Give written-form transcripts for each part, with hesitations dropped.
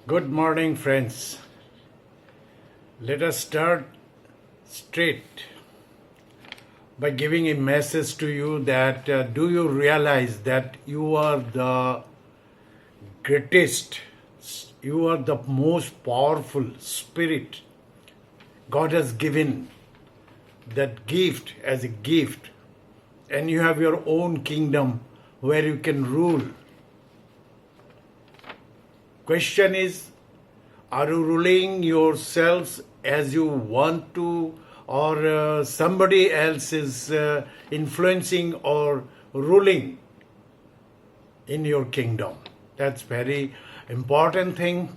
Good morning, friends. Let us start straight by giving a message to you that do you realize that you are the greatest, you are the most powerful spirit God has given that gift as a gift, and you have your own kingdom where you can rule. Question is, are you ruling yourselves as you want to, or somebody else is influencing or ruling in your kingdom? That's very important thing.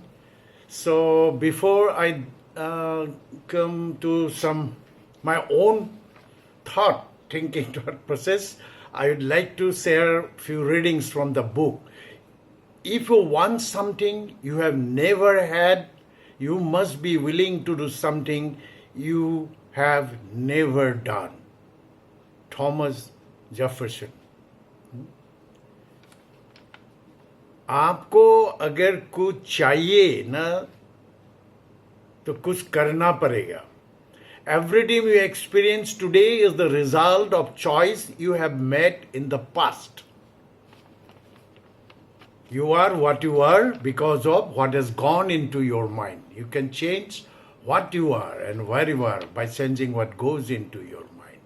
So before I come to my own thinking thought process, I would like to share a few readings from the book. If you want something you have never had, you must be willing to do something you have never done. Thomas Jefferson. आपको अगर कुछ चाहिए ना तो कुछ करना पड़ेगा. Everything you experience today is the result of choice you have made in the past. You are what you are because of what has gone into your mind. You can change what you are and where you are by changing what goes into your mind.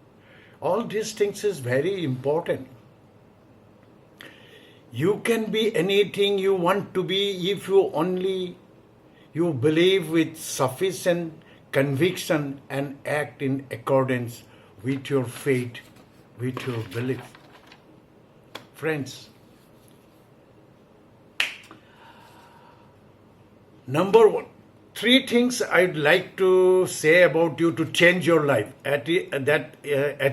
All these things is very important. You can be anything you want to be if you believe with sufficient conviction and act in accordance with your faith, with your belief. Friends, number one, three things I'd like to say about you to change your life, at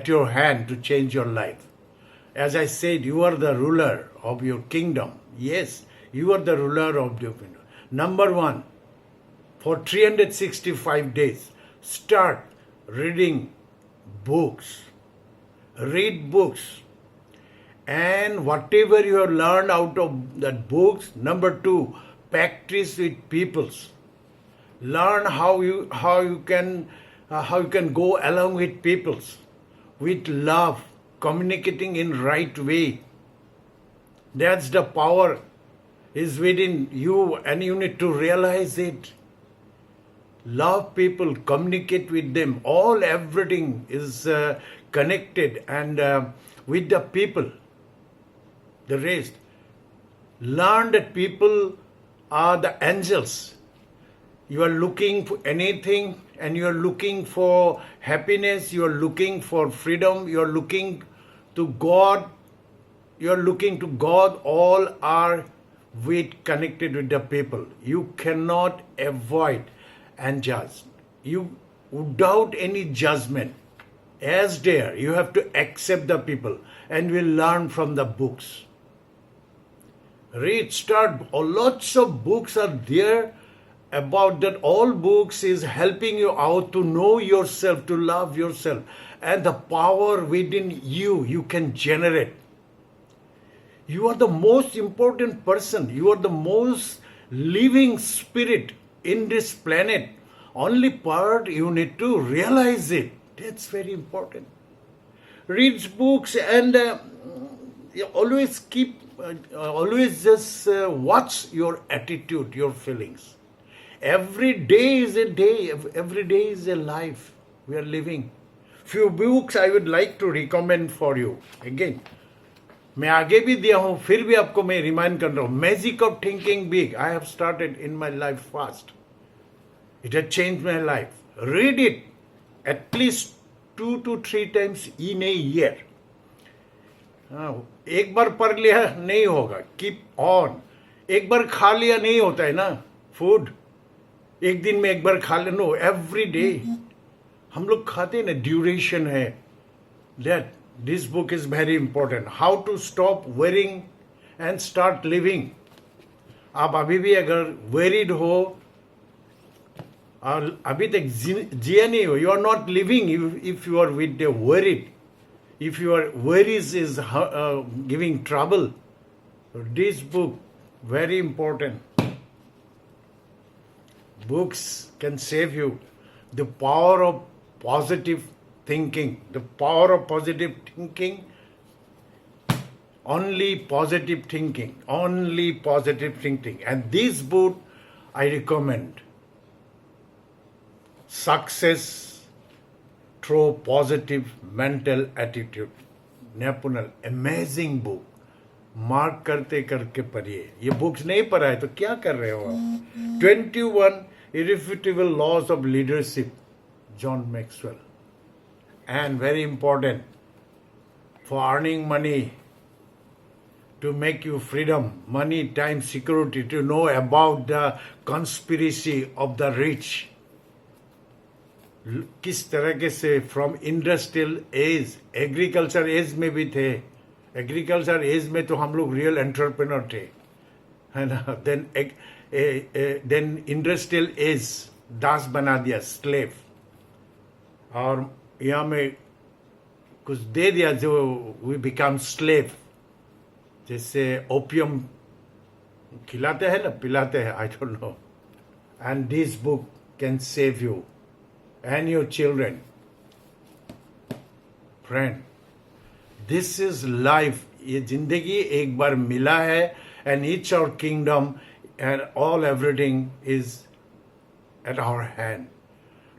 your hand to change your life. As I said, you are the ruler of your kingdom. Yes, you are the ruler of your kingdom. Number one, for 365 days, start reading books. Read books. And whatever you have learned out of that books, number two, practice with peoples. Learn how you can go along with peoples, with love, communicating in right way. That's the power is within you, and you need to realize it. Love people, communicate with them. Everything is connected and with the people. The rest. Learn that people are the angels. You are looking for anything and you are looking for happiness, you are looking for freedom, you are looking to God, all are connected with the people. You cannot avoid and judge. You, without any judgment, as there, you have to accept the people and will learn from the books. Read, start. Lots of books are there about that. All books is helping you out to know yourself, to love yourself, and the power within you can generate. You are the most important person. You are the most living spirit in this planet. Only part you need to realize it. That's very important. Read books and always just watch your attitude, your feelings. Every day is a day. Every day is a life we are living. Few books I would like to recommend for you. Again, मैं आगे भी दिया हूँ, फिर भी आपको मैं remind कर रहा हूँ. Magic of Thinking Big. I have started in my life fast. It has changed my life. Read it at least 2 to 3 times in a year. एक बार पढ़ लिया नहीं होगा. Keep on. एक बार खा लिया नहीं होता है ना फूड. एक दिन में एक बार खा लेना. नो, एवरी डे हम लोग खाते हैं ना. ड्यूरेशन है. That this book is very important. How to stop worrying and start living. आप अभी भी अगर worried हो और अभी तक जिया नहीं हो, you are not living if you are with the worried. If your worries is giving trouble, this book very important. Books can save you. The power of positive thinking. The power of positive thinking. Only positive thinking. Only positive thinking. And this book I recommend. Success through positive mental attitude. Napunal. Amazing book. Mark करते करके पढ़िए. ये books नहीं पढ़ा है तो क्या कर रहे हो आप? 21 irrefutable laws of leadership, John Maxwell. And very important for earning money, to make you freedom, money, time, security, to know about the conspiracy of the rich. किस तरह से from industrial age, agriculture age में भी थे. Agriculture age में तो हम लोग रियल एंटरप्रेन्योर थे, है ना. देन इंडस्ट्रियल एज दास बना दिया, स्लेव. और यहाँ में कुछ दे दिया जो वी बिकम स्लेव. जैसे ओपियम खिलाते हैं ना, पिलाते हैं, I don't know. And this book can save you and your children. Friend, this is life. ये जिंदगी एक बार मिला है, and each our kingdom and all everything is at our hand.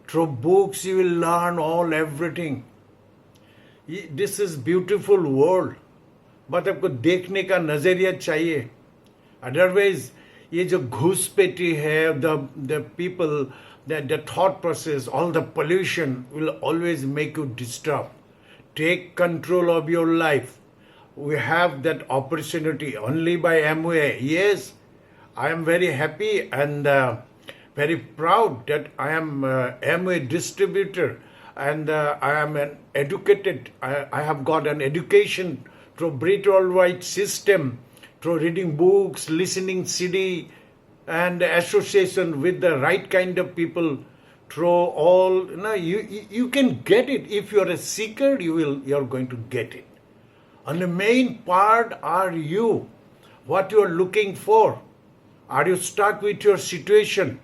Through books you will learn all everything. This is beautiful world, but आपको देखने का नजरिया चाहिए. Otherwise ये जो घुसपैठी है, the people, the thought process, all the pollution will always make you disturbed. Take control of your life. We have that opportunity only by Amway. Yes, I am very happy and very proud that I am Amway distributor, and I am an educated. I have got an education through Brit Worldwide system, through reading books, listening CD, and association with the right kind of people. Through all, you can get it. If you are a seeker, you're going to get it. And the main part are you. What you are looking for. Are you stuck with your situation?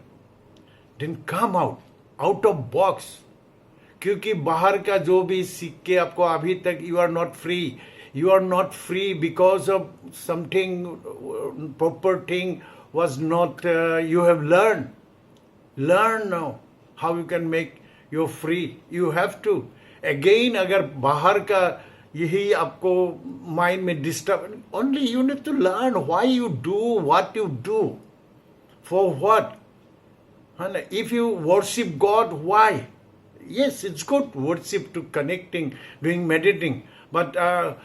Then come out of box. क्योंकि बाहर का जो भी सीख के आपको अभी तक you are not free. You are not free because of something, proper thing was not, you have learned. Learn now how you can make you free. You have to. Again, अगर बाहर का यही आपको माइंड में disturb, only you need to learn why you do what you do. For what? If you worship God, why? Yes, it's good worship to connecting, doing meditating. But are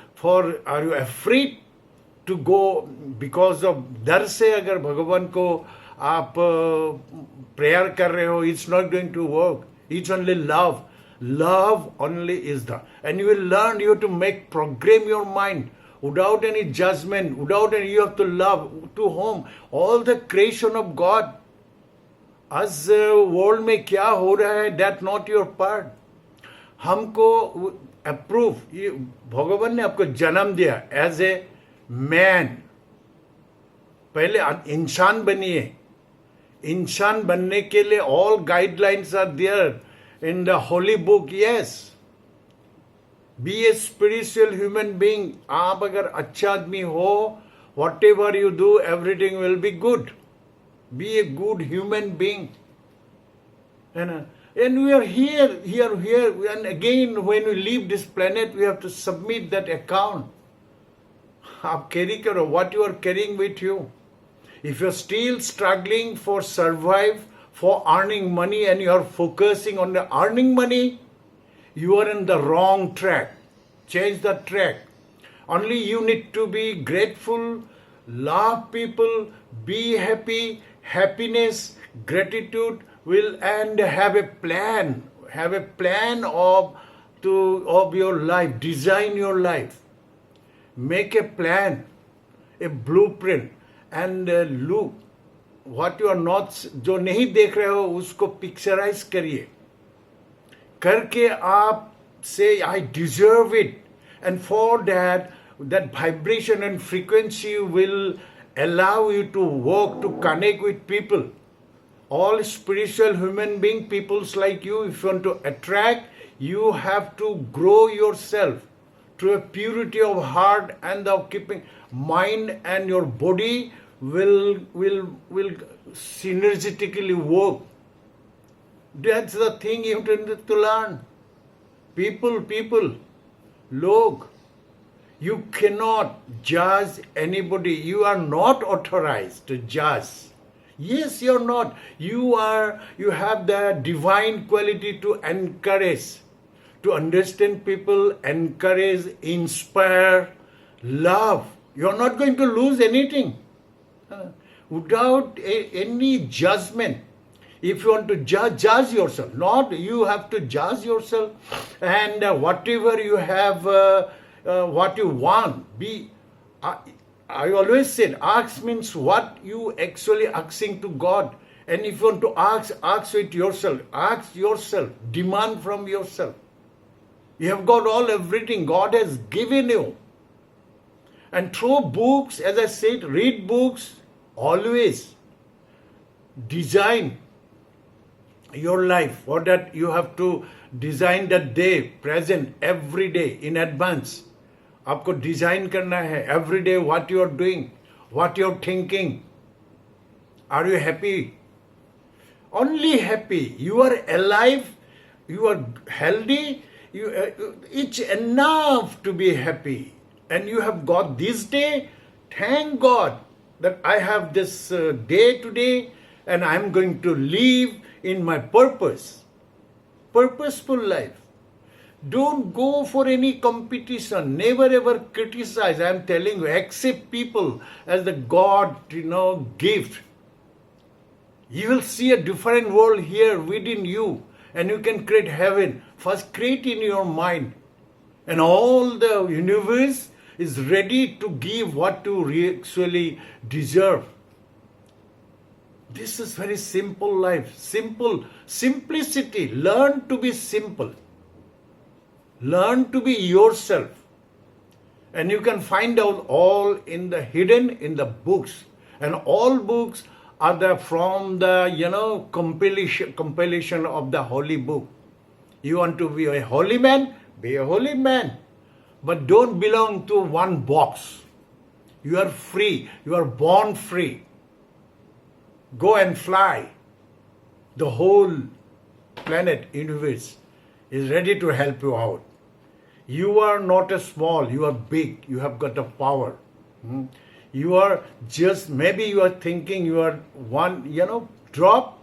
you afraid to go because of डर से अगर भगवान को आप prayer कर रहे हो, it's not going to work. It's only love. Love only is the, and you will learn. You have to program your mind without any judgment, without any. You have to love to whom all the creation of God. आज world में क्या हो रहा है, that not your part. हमको approve, ये भगवान ने आपको जन्म दिया एज ए मैन. पहले इंसान बनिए. इंसान बनने के लिए all guidelines are there in the holy book. Yes, be a spiritual human being. आप अगर अच्छा आदमी हो, whatever you do, everything will be good. Be a good human being. And we are here, and again when we leave this planet, we have to submit that account. आप carry करो what you are carrying with you. If you are still struggling for survive, for earning money, and you are focusing on the earning money, you are in the wrong track. Change the track. Only you need to be grateful, love people, be happy. Happiness, gratitude will, and have a plan. Have a plan of your life. Design your life. Make a plan, a blueprint, and look what you are not, जो नहीं देख रहे हो उसको picturise करिए. करके आप say I deserve it, and for that vibration and frequency will allow you to work, to connect with people. all spiritual human being, peoples like you, if you want to attract, you have to grow yourself to a purity of heart and of keeping mind, and your body will synergetically work. That's the thing you need to learn. People, look, you cannot judge anybody. You are not authorized to judge. Yes, you're not. You have the divine quality to encourage, to understand people, encourage, inspire, love. You're not going to lose anything without any judgment. If you want to judge yourself, not you have to judge yourself, and whatever you have, what you want, be. I always said, ask means what you actually asking to God. And if you want to ask it yourself. Ask yourself. Demand from yourself. You have got everything God has given you. And through books, as I said, read books, always design your life. For that you have to design the day, present, every day in advance. आपको design करना है every day what you are doing, what you are thinking. Are you happy? Only happy. You are alive, you are healthy, it's enough to be happy. And you have got this day. Thank God that I have this day today, and I'm going to live in my purposeful life. Don't go for any competition. Never ever criticize. I'm telling you, accept people as the God, gift. You will see a different world here within you, and you can create heaven. First, create in your mind, and all the universe is ready to give what you actually deserve. This is very simple life. Simplicity. Learn to be simple. Learn to be yourself. And you can find out all hidden in the books. And all books are from the, compilation of the holy book. You want to be a holy man? Be a holy man. But don't belong to one box. You are free. You are born free. Go and fly. The whole planet, universe is ready to help you out. You are not a small, you are big. You have got the power. You are just, maybe you are thinking you are one, drop.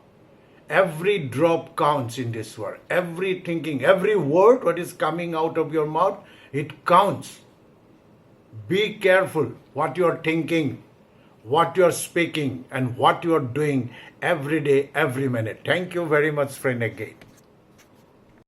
Every drop counts in this world. Every thinking, every word what is coming out of your mouth, it counts. Be careful what you are thinking, what you are speaking, and what you are doing every day, every minute. Thank you very much, friend, again.